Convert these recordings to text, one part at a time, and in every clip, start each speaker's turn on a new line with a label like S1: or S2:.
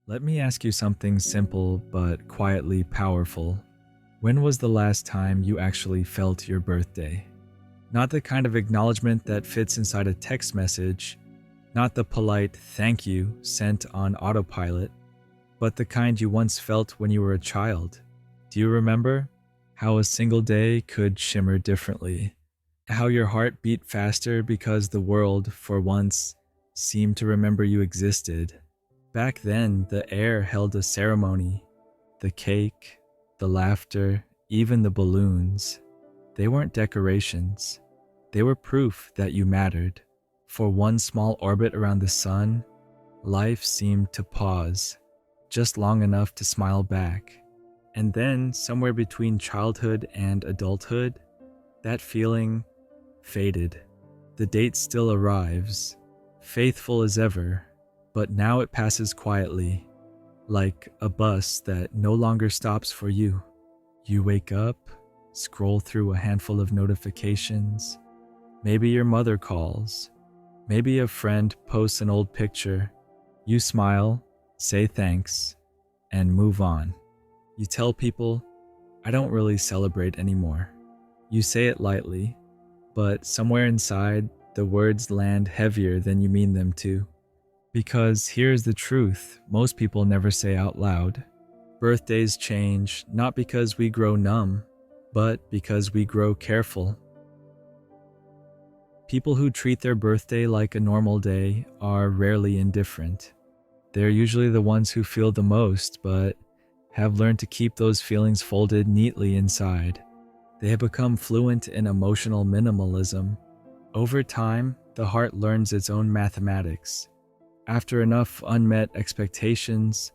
S1: Let me ask you something simple but quietly powerful. When was the last time you actually felt your birthday? Not the kind of acknowledgement that fits inside a text message, not the polite thank you sent on autopilot, but the kind you once felt when you were a child. Do you remember how a single day could shimmer differently? How your heart beat faster because the world, for once, seemed to remember you existed? Back then, the air held a ceremony. The cake, the laughter, even the balloons. They weren't decorations. They were proof that you mattered. For one small orbit around the sun, life seemed to pause, just long enough to smile back. And then, somewhere between childhood and adulthood, that feeling faded. The date still arrives, faithful as ever, but now it passes quietly, like a bus that no longer stops for you. You wake up, scroll through a handful of notifications. Maybe your mother calls. Maybe a friend posts an old picture. You smile, say thanks, and move on. You tell people, I don't really celebrate anymore. You say it lightly, but somewhere inside, the words land heavier than you mean them to. Because here's the truth most people never say out loud. Birthdays change not because we grow numb, but because we grow careful. People who treat their birthday like a normal day are rarely indifferent. They're usually the ones who feel the most, but have learned to keep those feelings folded neatly inside. They have become fluent in emotional minimalism. Over time, the heart learns its own mathematics. After enough unmet expectations,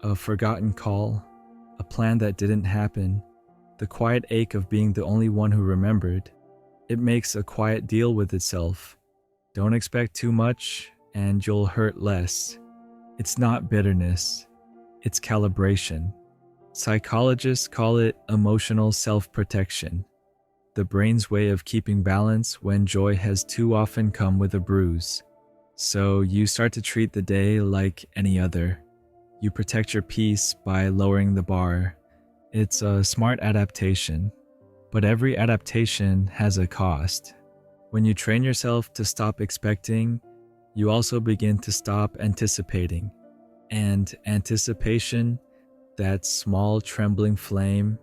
S1: a forgotten call, a plan that didn't happen, the quiet ache of being the only one who remembered, it makes a quiet deal with itself. Don't expect too much, and you'll hurt less. It's not bitterness, it's calibration. Psychologists call it emotional self-protection, the brain's way of keeping balance when joy has too often come with a bruise. So you start to treat the day like any other. You protect your peace by lowering the bar. It's a smart adaptation, but every adaptation has a cost. When you train yourself to stop expecting, you also begin to stop anticipating. And anticipation, that small trembling flame,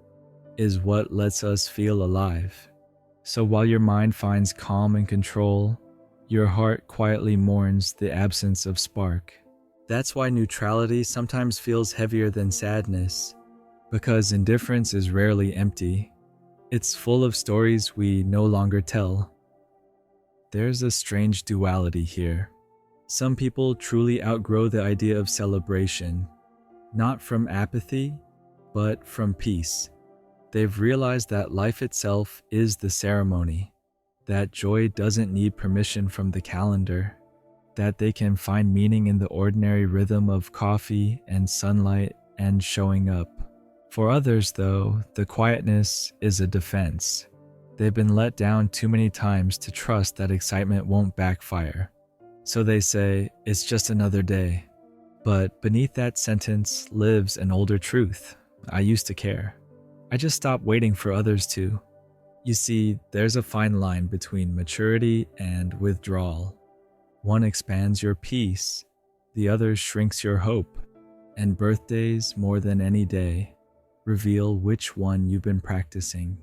S1: is what lets us feel alive. So while your mind finds calm and control, your heart quietly mourns the absence of spark. That's why neutrality sometimes feels heavier than sadness, because indifference is rarely empty. It's full of stories we no longer tell. There's a strange duality here. Some people truly outgrow the idea of celebration, not from apathy, but from peace. They've realized that life itself is the ceremony, that joy doesn't need permission from the calendar, that they can find meaning in the ordinary rhythm of coffee and sunlight and showing up. For others, though, the quietness is a defense. They've been let down too many times to trust that excitement won't backfire. So they say, it's just another day. But beneath that sentence lives an older truth. I used to care. I just stopped waiting for others to. You see, there's a fine line between maturity and withdrawal. One expands your peace, the other shrinks your hope, and birthdays, more than any day, reveal which one you've been practicing.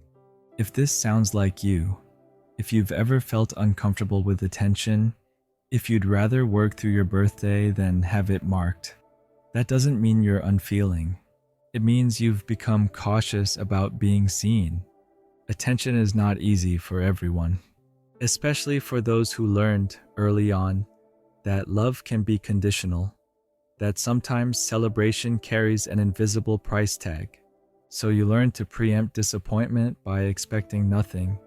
S1: If this sounds like you, if you've ever felt uncomfortable with attention, if you'd rather work through your birthday than have it marked, that doesn't mean you're unfeeling. It means you've become cautious about being seen. Attention is not easy for everyone, especially for those who learned early on that love can be conditional, that sometimes celebration carries an invisible price tag. So you learn to preempt disappointment by expecting nothing,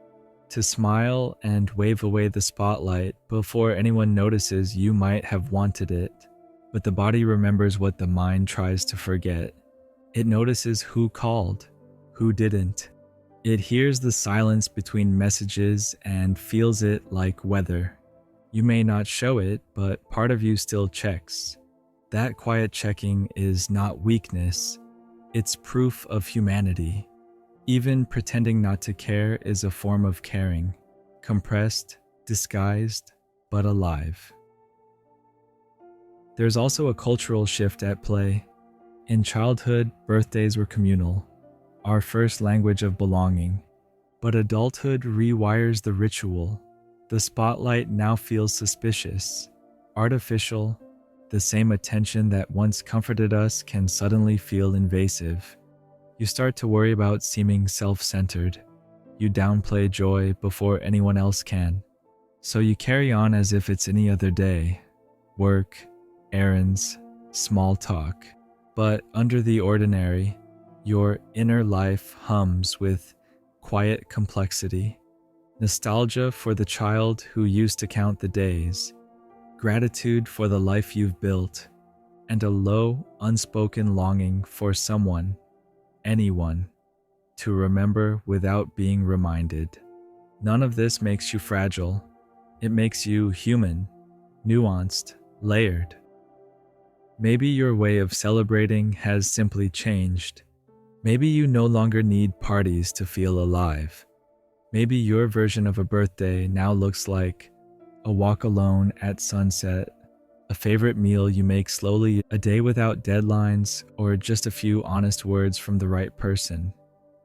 S1: to smile and wave away the spotlight before anyone notices you might have wanted it. But the body remembers what the mind tries to forget. It notices who called, who didn't. It hears the silence between messages and feels it like weather. You may not show it, but part of you still checks. That quiet checking is not weakness, it's proof of humanity. Even pretending not to care is a form of caring, compressed, disguised, but alive. There's also a cultural shift at play. In childhood, birthdays were communal, our first language of belonging. But adulthood rewires the ritual. The spotlight now feels suspicious, artificial. The same attention that once comforted us can suddenly feel invasive. You start to worry about seeming self-centered. You downplay joy before anyone else can. So you carry on as if it's any other day. Work, errands, small talk. But under the ordinary, your inner life hums with quiet complexity. Nostalgia for the child who used to count the days. Gratitude for the life you've built. And a low, unspoken longing for someone, anyone, to remember without being reminded. None of this makes you fragile. It makes you human, nuanced, layered. Maybe your way of celebrating has simply changed. Maybe you no longer need parties to feel alive. Maybe your version of a birthday now looks like a walk alone at sunset, a favorite meal you make slowly, a day without deadlines, or just a few honest words from the right person.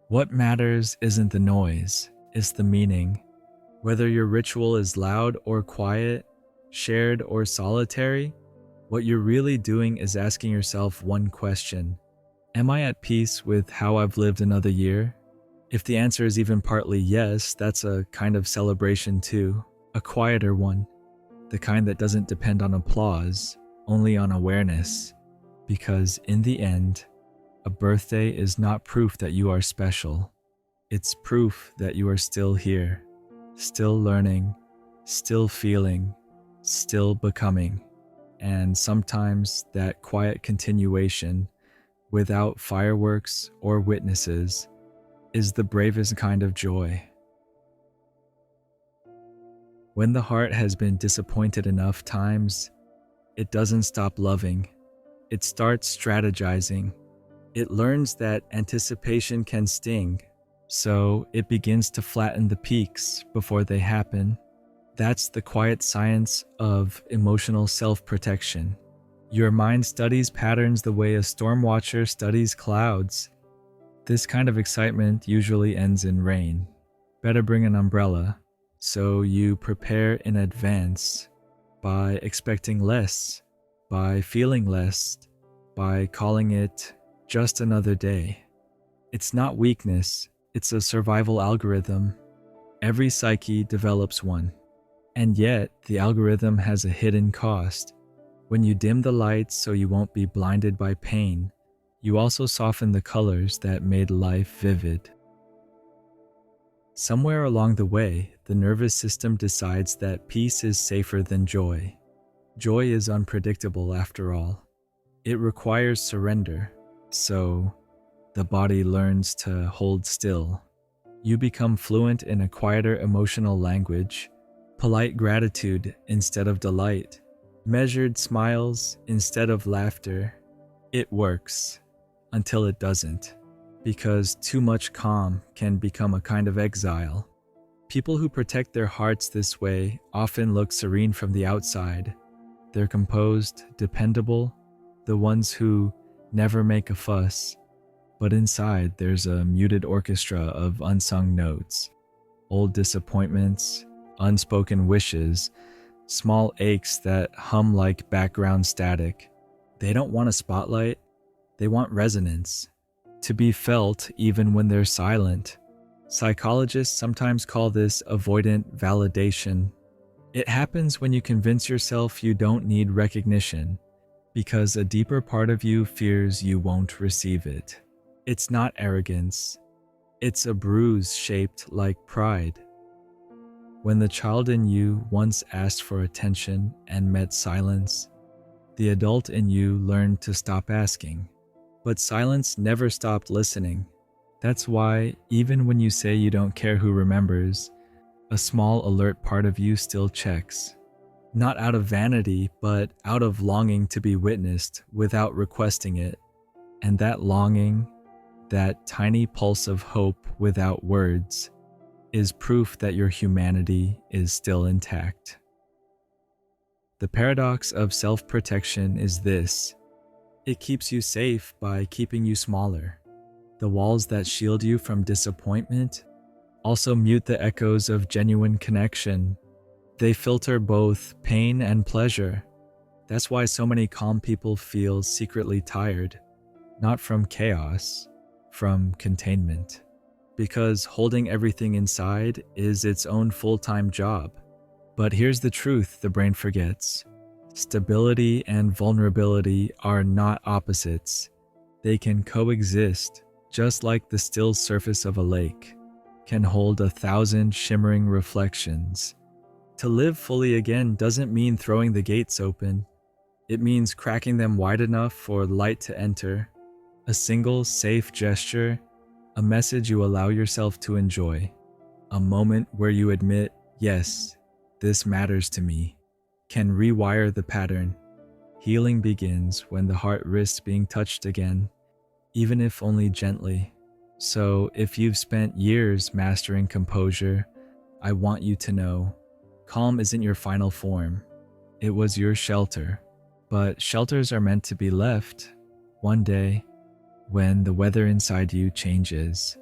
S1: What matters isn't the noise, it's the meaning. Whether your ritual is loud or quiet, shared or solitary, what you're really doing is asking yourself one question. Am I at peace with how I've lived another year? If the answer is even partly yes, that's a kind of celebration too, a quieter one, the kind that doesn't depend on applause, only on awareness. Because in the end, a birthday is not proof that you are special. It's proof that you are still here, still learning, still feeling, still becoming. And sometimes that quiet continuation, without fireworks or witnesses, is the bravest kind of joy. When the heart has been disappointed enough times, it doesn't stop loving. It starts strategizing. It learns that anticipation can sting, so it begins to flatten the peaks before they happen. That's the quiet science of emotional self-protection. Your mind studies patterns the way a storm watcher studies clouds. This kind of excitement usually ends in rain. Better bring an umbrella. So you prepare in advance by expecting less, by feeling less, by calling it just another day. It's not weakness, it's a survival algorithm. Every psyche develops one. And yet, the algorithm has a hidden cost. When you dim the lights so you won't be blinded by pain, you also soften the colors that made life vivid. Somewhere along the way, the nervous system decides that peace is safer than joy. Joy is unpredictable after all. It requires surrender, so the body learns to hold still. You become fluent in a quieter emotional language, polite gratitude instead of delight, measured smiles instead of laughter. It works, until it doesn't, because too much calm can become a kind of exile. People who protect their hearts this way often look serene from the outside. They're composed, dependable, the ones who never make a fuss. But inside, there's a muted orchestra of unsung notes, old disappointments, unspoken wishes, small aches that hum like background static. They don't want a spotlight, they want resonance, to be felt even when they're silent. Psychologists sometimes call this avoidant validation. It happens when you convince yourself you don't need recognition, because a deeper part of you fears you won't receive it. It's not arrogance, it's a bruise shaped like pride. When the child in you once asked for attention and met silence, the adult in you learned to stop asking. But silence never stopped listening. That's why, even when you say you don't care who remembers, a small alert part of you still checks. not out of vanity, but out of longing to be witnessed without requesting it. And that longing, that tiny pulse of hope without words, is proof that your humanity is still intact. The paradox of self-protection is this: it keeps you safe by keeping you smaller. The walls that shield you from disappointment also mute the echoes of genuine connection. They filter both pain and pleasure. That's why so many calm people feel secretly tired, not from chaos, from containment. Because holding everything inside is its own full-time job. But here's the truth the brain forgets. Stability and vulnerability are not opposites. They can coexist, just like the still surface of a lake can hold 1,000 shimmering reflections. To live fully again doesn't mean throwing the gates open. It means cracking them wide enough for light to enter. A single, safe gesture, a message you allow yourself to enjoy. A moment where you admit, yes, this matters to me, can rewire the pattern. Healing begins when the heart risks being touched again, even if only gently. So if you've spent years mastering composure, I want you to know, calm isn't your final form. It was your shelter. But shelters are meant to be left. One day, when the weather inside you changes,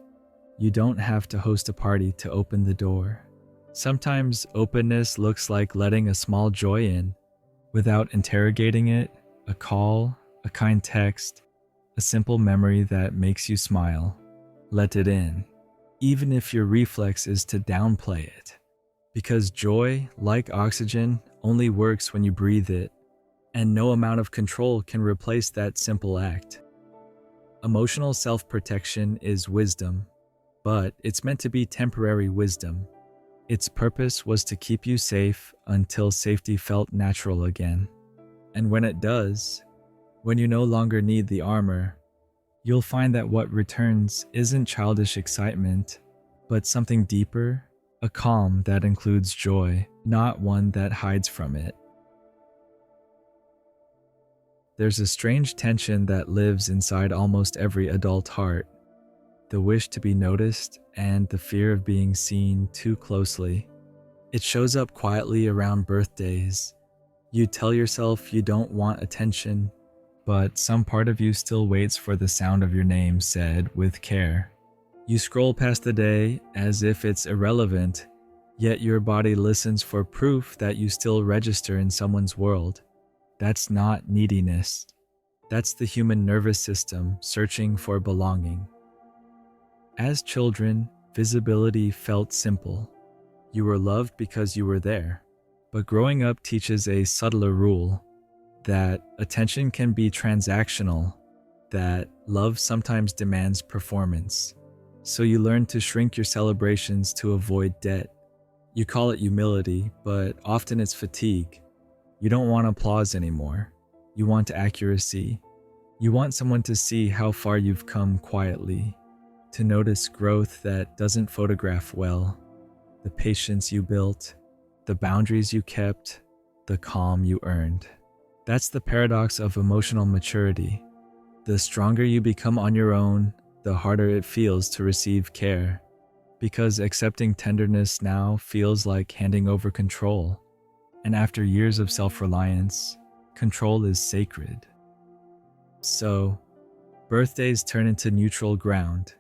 S1: you don't have to host a party to open the door. Sometimes openness looks like letting a small joy in, without interrogating it, a call, a kind text, a simple memory that makes you smile. Let it in, even if your reflex is to downplay it. Because joy, like oxygen, only works when you breathe it, and no amount of control can replace that simple act. Emotional self-protection is wisdom, but it's meant to be temporary wisdom. Its purpose was to keep you safe until safety felt natural again. And when it does, when you no longer need the armor, you'll find that what returns isn't childish excitement, but something deeper, a calm that includes joy, not one that hides from it. There's a strange tension that lives inside almost every adult heart. The wish to be noticed and the fear of being seen too closely. It shows up quietly around birthdays. You tell yourself you don't want attention, but some part of you still waits for the sound of your name said with care. You scroll past the day as if it's irrelevant, yet your body listens for proof that you still register in someone's world. That's not neediness. That's the human nervous system searching for belonging. As children, visibility felt simple. You were loved because you were there. But growing up teaches a subtler rule, that attention can be transactional, that love sometimes demands performance. So you learn to shrink your celebrations to avoid debt. You call it humility, but often it's fatigue. You don't want applause anymore. You want accuracy. You want someone to see how far you've come quietly, to notice growth that doesn't photograph well, the patience you built, the boundaries you kept, the calm you earned. That's the paradox of emotional maturity. The stronger you become on your own, the harder it feels to receive care, because accepting tenderness now feels like handing over control. And after years of self-reliance, control is sacred. So, birthdays turn into neutral ground,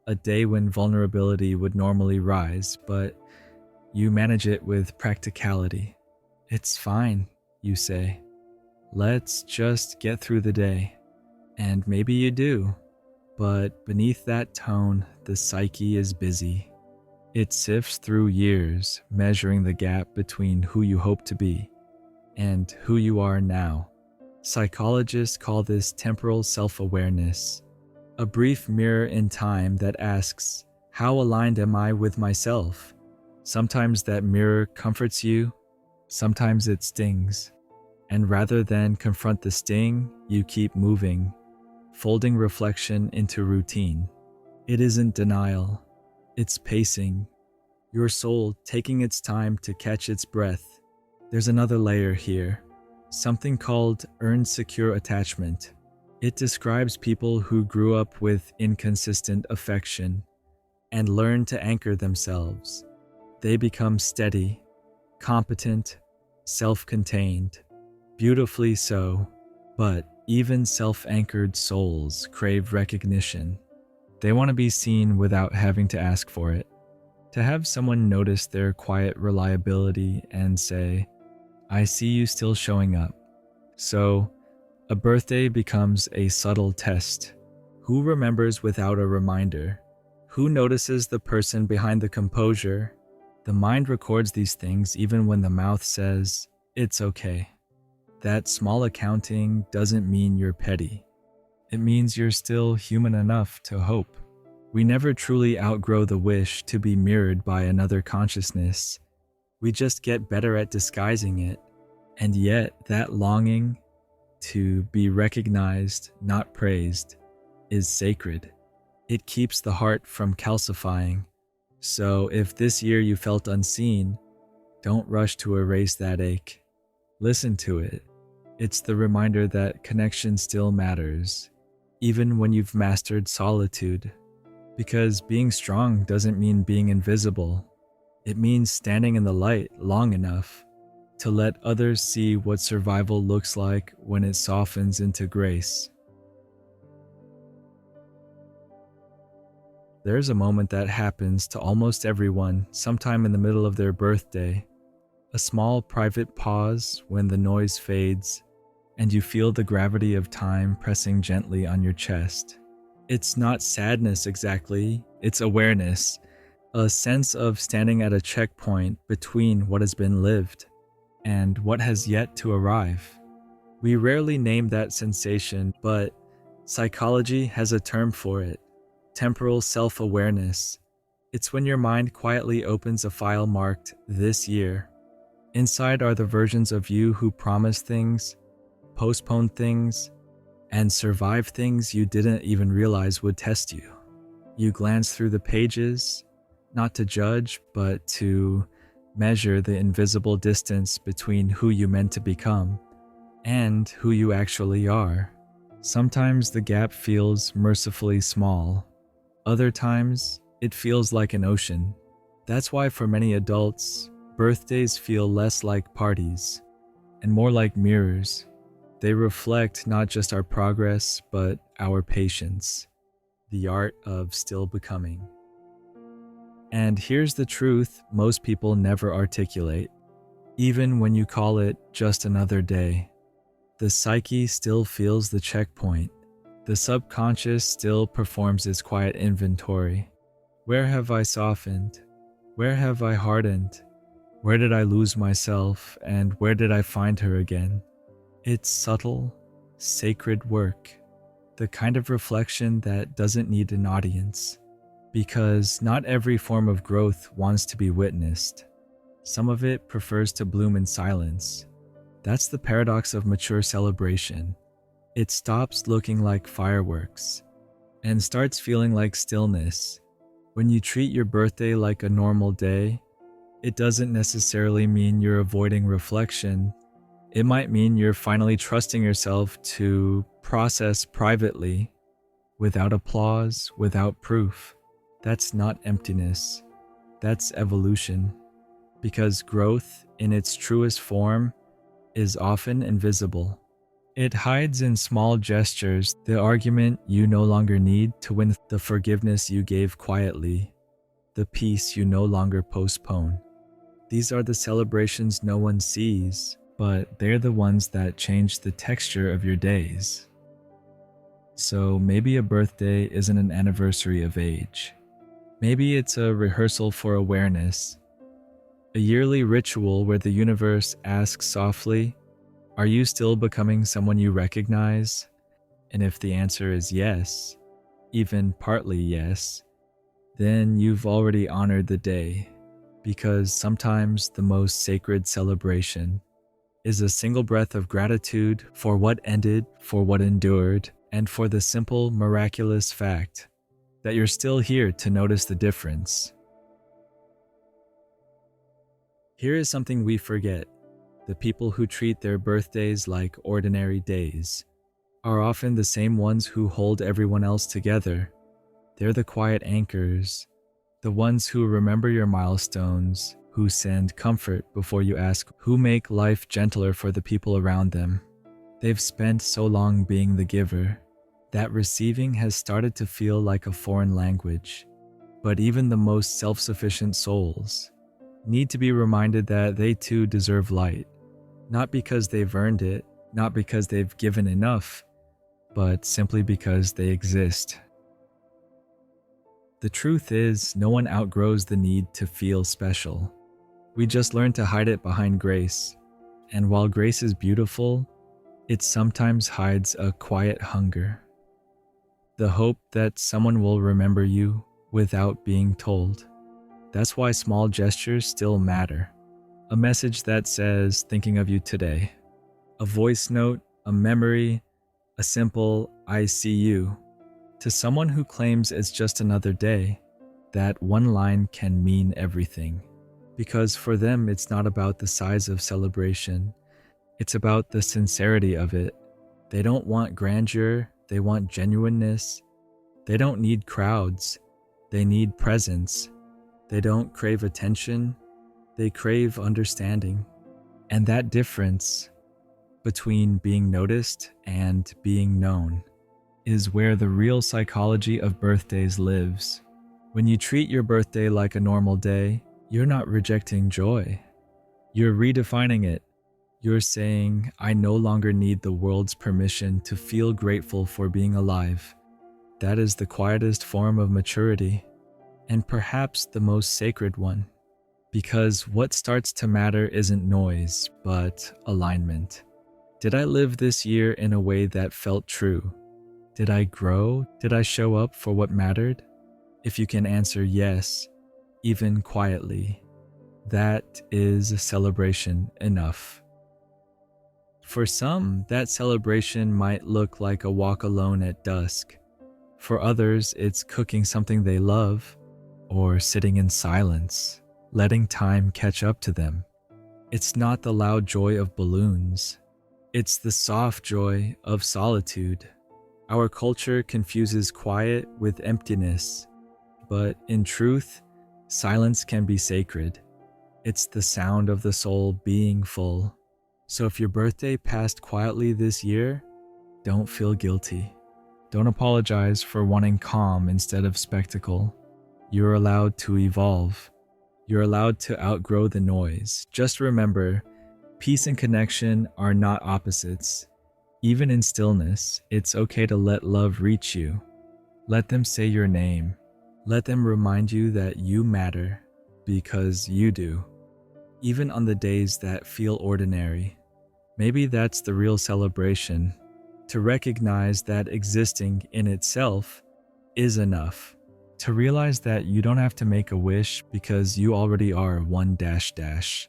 S1: a day when vulnerability would normally rise, but you manage it with practicality. It's fine, you say. Let's just get through the day. And maybe you do, but beneath that tone, the psyche is busy. It sifts through years, measuring the gap between who you hope to be and who you are now. Psychologists call this temporal self-awareness, a brief mirror in time that asks, how aligned am I with myself? Sometimes that mirror comforts you, sometimes it stings. And rather than confront the sting, you keep moving, folding reflection into routine. It isn't denial. It's pacing, your soul taking its time to catch its breath. There's another layer here, something called earned secure attachment. It describes people who grew up with inconsistent affection and learn to anchor themselves. They become steady, competent, self-contained, beautifully so, but even self-anchored souls crave recognition. They want to be seen without having to ask for it. To have someone notice their quiet reliability and say, "I see you still showing up." So, a birthday becomes a subtle test. Who remembers without a reminder? Who notices the person behind the composure? The mind records these things even when the mouth says, "It's okay." That small accounting doesn't mean you're petty. It means you're still human enough to hope. We never truly outgrow the wish to be mirrored by another consciousness. We just get better at disguising it. And yet, that longing to be recognized, not praised, is sacred. It keeps the heart from calcifying. So if this year you felt unseen, don't rush to erase that ache. Listen to it. It's the reminder that connection still matters, even when you've mastered solitude. Because being strong doesn't mean being invisible. It means standing in the light long enough to let others see what survival looks like when it softens into grace. There's a moment that happens to almost everyone sometime in the middle of their birthday. A small private pause when the noise fades and you feel the gravity of time pressing gently on your chest. It's not sadness exactly, it's awareness, a sense of standing at a checkpoint between what has been lived and what has yet to arrive. We rarely name that sensation, but psychology has a term for it: temporal self-awareness. It's when your mind quietly opens a file marked "this year." Inside are the versions of you who promised things, postponed things, and survived things you didn't even realize would test you. You glance through the pages, not to judge, but to measure the invisible distance between who you meant to become and who you actually are. Sometimes the gap feels mercifully small. Other times, it feels like an ocean. That's why for many adults, birthdays feel less like parties and more like mirrors. They reflect not just our progress, but our patience, the art of still becoming. And here's the truth most people never articulate. Even when you call it just another day, the psyche still feels the checkpoint. The subconscious still performs its quiet inventory. Where have I softened? Where have I hardened? Where did I lose myself, and where did I find her again? It's subtle, sacred work, the kind of reflection that doesn't need an audience. Because not every form of growth wants to be witnessed. Some of it prefers to bloom in silence. That's the paradox of mature celebration. It stops looking like fireworks and starts feeling like stillness. When you treat your birthday like a normal day, it doesn't necessarily mean you're avoiding reflection. It might mean you're finally trusting yourself to process privately, without applause, without proof. That's not emptiness. That's evolution. Because growth, in its truest form, is often invisible. It hides in small gestures, the argument you no longer need to win, the forgiveness you gave quietly, the peace you no longer postpone. These are the celebrations no one sees, but they're the ones that change the texture of your days. So maybe a birthday isn't an anniversary of age. Maybe it's a rehearsal for awareness, a yearly ritual where the universe asks softly, "Are you still becoming someone you recognize?" And if the answer is yes, even partly yes, then you've already honored the day. Because sometimes the most sacred celebration is a single breath of gratitude for what ended, for what endured, and for the simple, miraculous fact that you're still here to notice the difference. Here is something we forget. The people who treat their birthdays like ordinary days are often the same ones who hold everyone else together. They're the quiet anchors, the ones who remember your milestones, who send comfort before you ask, who make life gentler for the people around them. They've spent so long being the giver that receiving has started to feel like a foreign language. But even the most self-sufficient souls need to be reminded that they too deserve light, not because they've earned it, not because they've given enough, but simply because they exist. The truth is, no one outgrows the need to feel special. We just learn to hide it behind grace. And while grace is beautiful, it sometimes hides a quiet hunger. The hope that someone will remember you without being told. That's why small gestures still matter. A message that says, thinking of you today. A voice note, a memory, a simple, I see you. To someone who claims it's just another day, that one line can mean everything. Because for them, it's not about the size of celebration. It's about the sincerity of it. They don't want grandeur, they want genuineness. They don't need crowds, they need presence. They don't crave attention, they crave understanding. And that difference between being noticed and being known is where the real psychology of birthdays lives. When you treat your birthday like a normal day, you're not rejecting joy. You're redefining it. You're saying, I no longer need the world's permission to feel grateful for being alive. That is the quietest form of maturity, and perhaps the most sacred one. Because what starts to matter isn't noise, but alignment. Did I live this year in a way that felt true? Did I grow? Did I show up for what mattered? If you can answer yes, even quietly, that is a celebration enough. For some, that celebration might look like a walk alone at dusk. For others, it's cooking something they love, or sitting in silence, letting time catch up to them. It's not the loud joy of balloons. It's the soft joy of solitude. Our culture confuses quiet with emptiness, but in truth, silence can be sacred. It's the sound of the soul being full. So if your birthday passed quietly this year, don't feel guilty. Don't apologize for wanting calm instead of spectacle. You're allowed to evolve. You're allowed to outgrow the noise. Just remember, peace and connection are not opposites. Even in stillness, it's okay to let love reach you. Let them say your name. Let them remind you that you matter, because you do. Even on the days that feel ordinary. Maybe that's the real celebration, to recognize that existing in itself is enough. To realize that you don't have to make a wish because you already are one dash dash.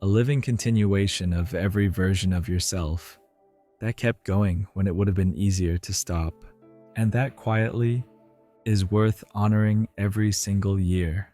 S1: A living continuation of every version of yourself that kept going when it would have been easier to stop. And that quietly is worth honoring every single year.